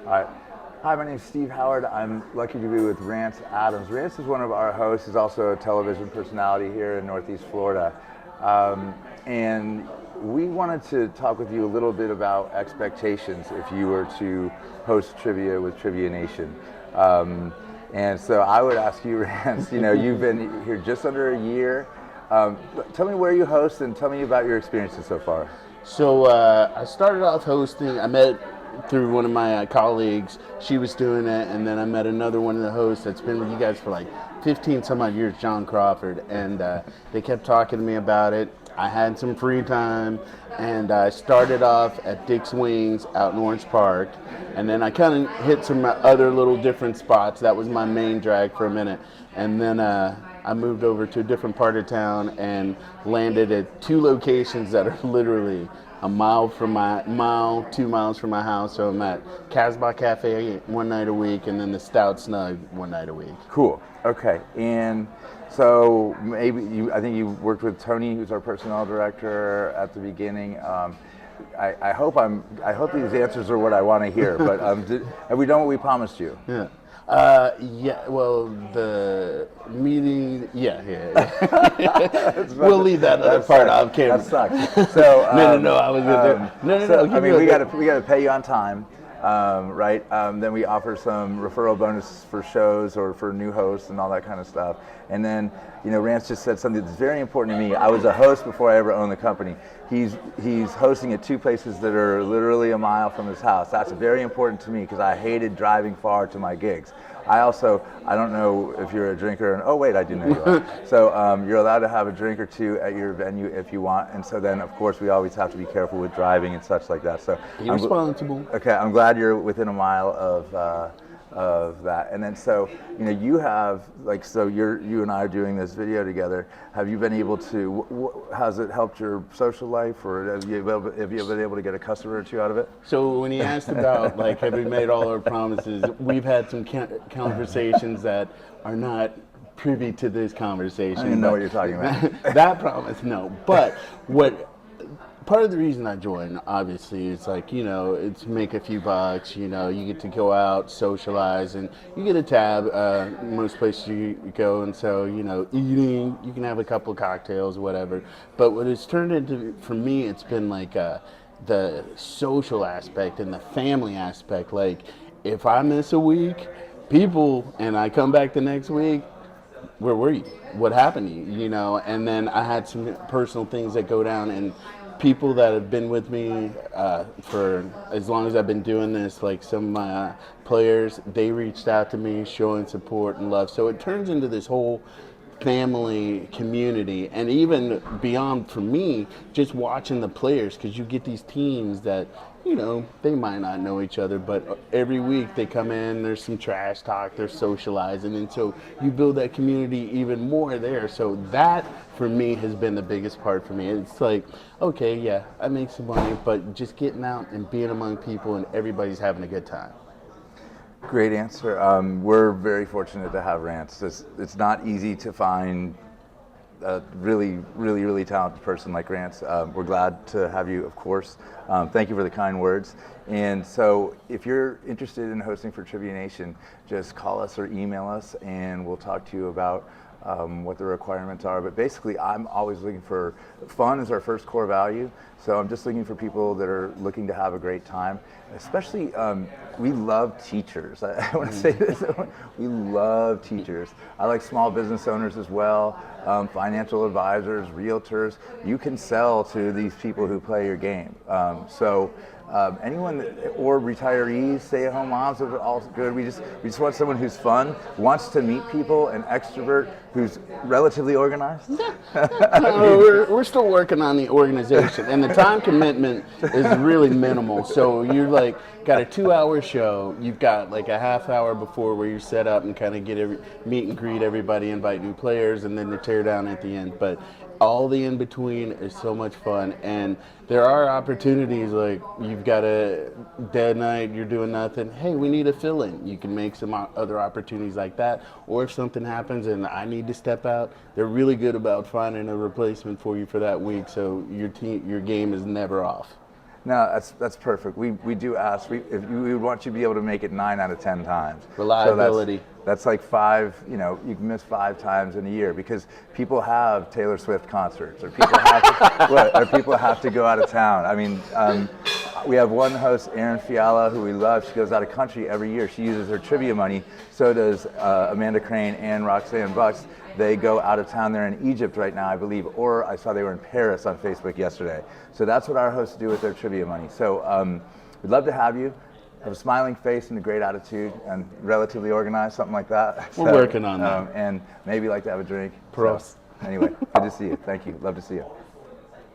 All right. Hi, my name is Steve Howard. I'm lucky to be with Rance Adams. Rance is one of our hosts. He's also a television personality here in Northeast Florida. And we wanted to talk with you a little bit about expectations if you were to host trivia with Trivia Nation. And so I would ask you, Rance, you've been here just under a year. Tell me where you host and tell me about your experiences so far. So I started off hosting. I met through one of my colleagues. She was doing it, and then I met another one of the hosts that's been with you guys for like 15 some odd years, John Crawford, and they kept talking to me about it. I had some free time, and I started off at Dick's Wings out in Orange Park, and then I kind of hit some other little different spots. That was my main drag for a minute, and then I moved over to a different part of town and landed at two locations that are literally a mile, 2 miles from my house. So I'm at Casbah Cafe one night a week, and then the Stout Snug one night a week. Cool. Okay. And so I think you worked with Tony, who's our personnel director at the beginning. I hope these answers are what I want to hear. But have we done what we promised you? Yeah. Yeah, well, the meeting, yeah. We'll leave that other part off camera. That sucks. So, no, I was going to No. I mean, we got to pay you on time, right? Then we offer some referral bonus for shows or for new hosts and all that kind of stuff. And then, Rance just said something that's very important to me. I was a host before I ever owned the company. He's hosting at two places that are literally a mile from his house. That's very important to me because I hated driving far to my gigs. I don't know if you're a drinker, and oh wait, I do know you are. So you're allowed to have a drink or two at your venue if you want, and so then of course we always have to be careful with driving and such like that. So you're responsible. Okay, I'm glad you're within a mile of that. And then so you have you and I are doing this video together. Have you been able to? Has it helped your social life, or have you been able to get a customer or two out of it? So when he asked about have we made all our promises, we've had some conversations that are not privy to this conversation. I don't even know what you're talking about. That promise, no. But part of the reason I joined, obviously, is it's make a few bucks. You get to go out, socialize, and you get a tab most places you go. And so, eating, you can have a couple cocktails, whatever. But what it's turned into, for me, it's been the social aspect and the family aspect. Like, if I miss a week, and I come back the next week, where were you? What happened to you? And then I had some personal things that go down, and people that have been with me for as long as I've been doing this, like some of my players, they reached out to me showing support and love. So it turns into this whole family community, and even beyond for me, just watching the players, because you get these teams that they might not know each other, but every week they come in, there's some trash talk, they're socializing, and so you build that community even more there. So that for me has been the biggest part for me. It's like, okay, yeah, I make some money, but just getting out and being among people and everybody's having a good time. Great answer. We're very fortunate to have Rance. It's not easy to find a really talented person like Rance. We're glad to have you, of course. Thank you for the kind words. And so if you're interested in hosting for Trivia Nation, just call us or email us and we'll talk to you about what the requirements are. But basically, I'm always looking for fun is our first core value. So I'm just looking for people that are looking to have a great time. Especially, we love teachers. I want to say this. We love teachers. I like small business owners as well, financial advisors, realtors. You can sell to these people who play your game. Anyone or retirees, stay-at-home moms, are all good. We just want someone who's fun, wants to meet people, an extrovert who's relatively organized. We're still working on the organization, and the time commitment is really minimal. So you're got a 2-hour show. You've got a half hour before where you're set up and kind of meet and greet everybody, invite new players, and then the tear down at the end. But all the in between is so much fun, and there are opportunities like you've got a dead night, you're doing nothing. Hey, we need a fill-in. You can make some other opportunities like that, or if something happens and I need to step out, they're really good about finding a replacement for you for that week, so your game is never off. No, that's perfect. We do ask. We would want you to be able to make it 9 out of 10 times. Reliability. So that's like 5. You know, you can miss 5 times in a year because people have Taylor Swift concerts, or people have or people have to go out of town. I mean, we have one host, Erin Fiala, who we love. She goes out of country every year. She uses her trivia money. So does Amanda Crane and Roxanne Bucks. They go out of town. They're in Egypt right now, I believe, or I saw they were in Paris on Facebook yesterday. So that's what our hosts do with their trivia money. So we'd love to have you. Have a smiling face and a great attitude, and relatively organized, something like that. We're working on that. And maybe like to have a drink. Prost. So, anyway, good to see you. Thank you. Love to see you.